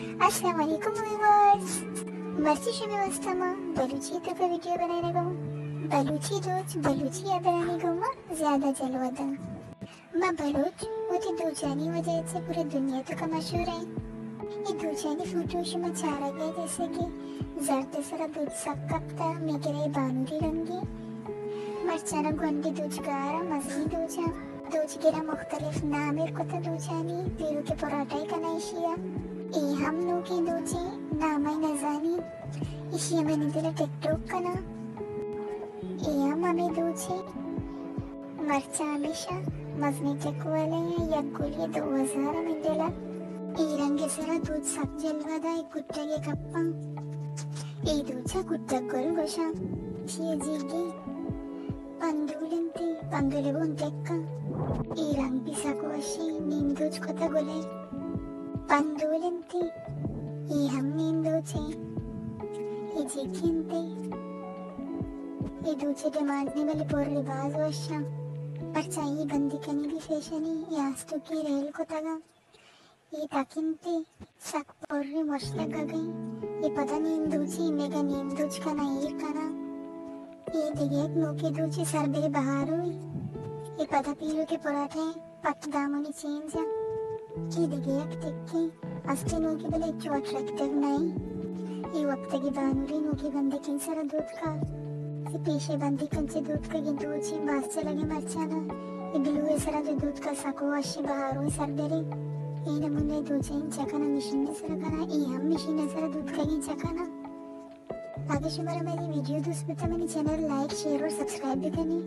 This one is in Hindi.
अस्सलाम वालेकुम व्यूअर्स। मर्ची व्यवस्थामा बलूची तुका व्हिडिओ बनायला गो बलूची दोच बलूची अबरानी गो मा ज्यादा जलवदा मा बलूच होती दूजानी वजह से पूरी दुनिया तो का मशहूर है। ये दूजानी फोटोश में चारा गया जैसे कि जर्द सरा दूध सक्कता मेगरे बानुरी रंगी मर्चाना गोंडी दूजगारा मजनी दूजा दूजगिरा मुख्तलिफ नामेर कोता दूजानी पीरू के पराठा का नैशिया ए हम लोग की दूजी नामाई नजानी इशिया मैंने दिला टिकटॉक का ना ए हम हमें दूजी मर्चा हमेशा मजनी चकवाले या गुलिये 2000 में दिला ए रंगे सरा दूध सब जलवादा एक कुत्ता के कप्पा ए दूजा कुत्ता गोल गोशा चिये जीगी पंदुलंती पंदुले बुंटेक्का ए रंग पिसा कोशी नींदूज कोता गोले पंदुलंती ये हम नींदूचे ये जीकिंते ये दूचे डिमांडने वाले पोर रिवाज वश्या पर चाहिए बंदी कनी भी फैशनी ये आस्तु की रेल को तगा ये ताकिंते सक पोर्री मशला गई ये पता नींदूची मेगा नींदूच का ना ये कना ये दिगेक नोके दूचे सरबेरे बाहर हुई ये पता पीरो के पराठे पत दामनी चेंजा की दिगेक टिक्की अस्ते नोकी बले जो अट्रैक्टिव नहीं ये वक्त की बानुरी नोकी बंदे किन सारा दूध का ये पेशे बंदी कंचे दूध का गिन दूची बास से लगे मरचाना ये बिलुए सारा जो दूध का सको अशी बाहर हुई सरबेरे ये नमुने दूचे इन चकाना मिशन ने सारा कना ये हम मिशन ने सारा दूध का गिन चकाना आगे शुमारा मेरी वीडियो दोस्त बता मेरी चैनल लाइक शेयर और सब्सक्राइब भी करनी।